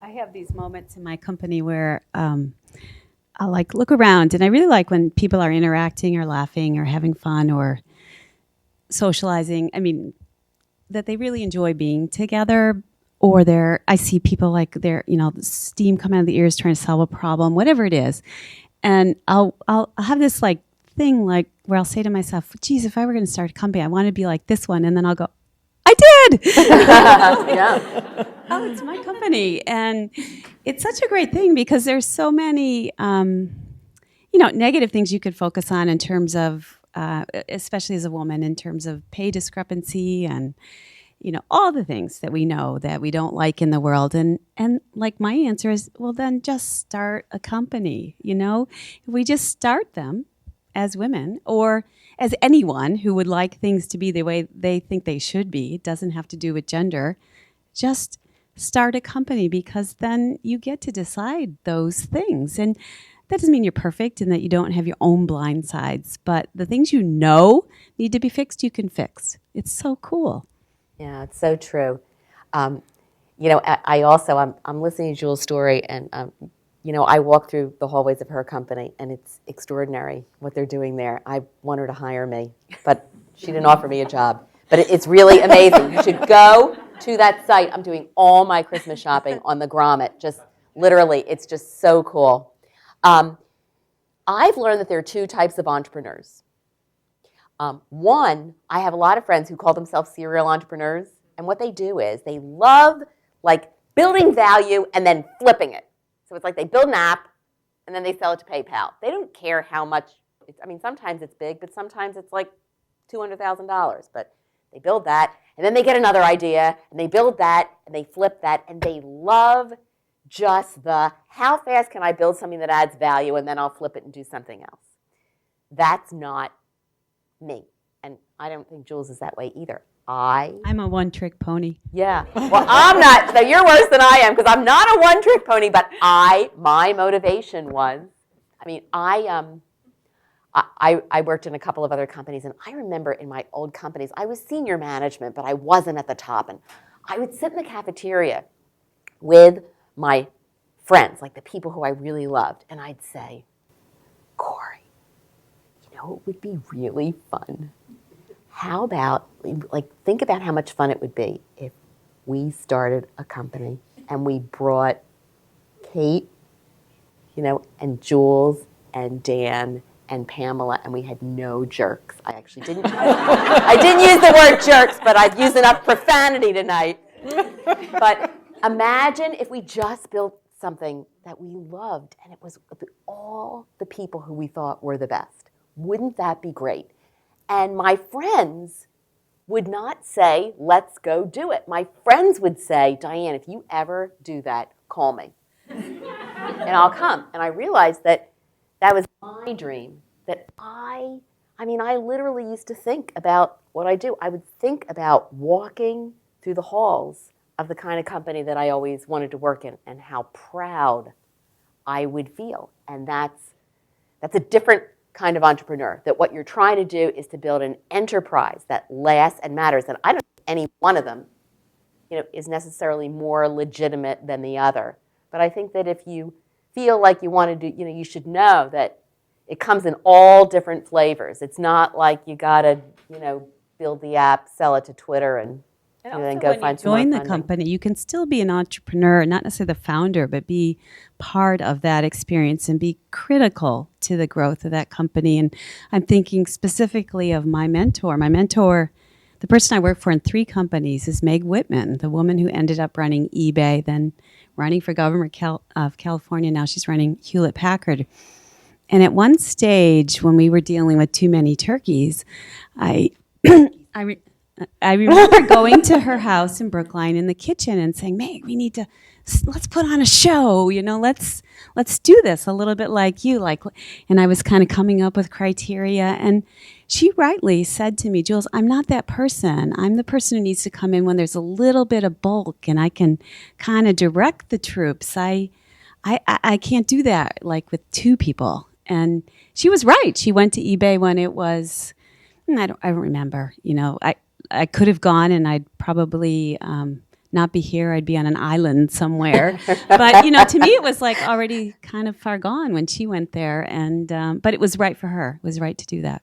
I have these moments in my company where I'll like look around, and I really like when people are interacting or laughing or having fun or socializing. I mean, that they really enjoy being together, or I see people like the steam coming out of the ears trying to solve a problem, whatever it is. And I'll have this like thing like where I'll say to myself, geez, if I were going to start a company, I want to be like this one. And then I'll go, I did. Yeah. Oh, it's my company. And it's such a great thing because there's so many, negative things you could focus on in terms of, especially as a woman, in terms of pay discrepancy and, all the things that we know that we don't like in the world. And like my answer is, well, then just start a company, If we just start them as women or as anyone who would like things to be the way they think they should be, it doesn't have to do with gender, just start a company because then you get to decide those things. And that doesn't mean you're perfect and that you don't have your own blind sides, but the things need to be fixed, you can fix. It's so cool. Yeah, it's so true. I also, I'm listening to Jules' story, and I walk through the hallways of her company, and it's extraordinary what they're doing there. I want her to hire me, but she didn't offer me a job. But it's really amazing. You should go to that site. I'm doing all my Christmas shopping on the Grommet. Just literally, it's just so cool. I've learned that there are two types of entrepreneurs. One, I have a lot of friends who call themselves serial entrepreneurs, and what they do is they love like building value and then flipping it. So it's like they build an app and then they sell it to PayPal. They don't care how much. Sometimes it's big, but sometimes it's like $200,000. But they build that, and then they get another idea, and they build that, and they flip that, and they love just how fast can I build something that adds value, and then I'll flip it and do something else. That's not me, and I don't think Jules is that way either. I'm a one-trick pony. Yeah. Well, I'm not. So you're worse than I am because I'm not a one-trick pony. But my motivation was, I worked in a couple of other companies, and I remember in my old companies, I was senior management, but I wasn't at the top, and I would sit in the cafeteria with my friends, like the people who I really loved, and I'd say, Corey, it would be really fun. How about, think about how much fun it would be if we started a company and we brought Kate, and Jules and Dan and Pamela, and we had no jerks. I actually didn't. I didn't use the word jerks, but I've used enough profanity tonight. But imagine if we just built something that we loved, and it was all the people who we thought were the best. Wouldn't that be great? And my friends would not say, let's go do it. My friends would say, Diane, if you ever do that, call me. And I'll come. And I realized that was my dream. That I literally used to think about what I do. I would think about walking through the halls of the kind of company that I always wanted to work in and how proud I would feel. And that's a different kind of entrepreneur, that what you're trying to do is to build an enterprise that lasts and matters. And I don't think any one of them, is necessarily more legitimate than the other. But I think that if you feel like you want to do, you should know that it comes in all different flavors. It's not like you gotta, build the app, sell it to Twitter, and then go find some more funding. Join the company, you can still be an entrepreneur, not necessarily the founder, but be part of that experience and be critical to the growth of that company. And I'm thinking specifically of my mentor. My mentor, the person I work for in 3 companies, is Meg Whitman, the woman who ended up running eBay, then running for governor of California. Now she's running Hewlett-Packard. And at one stage, when we were dealing with too many turkeys, I remember going to her house in Brookline in the kitchen and saying, Meg, let's put on a show, let's do this a little bit like you. And I was kind of coming up with criteria. And she rightly said to me, Jules, I'm not that person. I'm the person who needs to come in when there's a little bit of bulk and I can kind of direct the troops. I can't do that with 2 people. And she was right. She went to eBay when it was, I don't remember, I could have gone and I'd probably not be here. I'd be on an island somewhere. But, to me, it was like already kind of far gone when she went there. And but it was right for her. It was right to do that.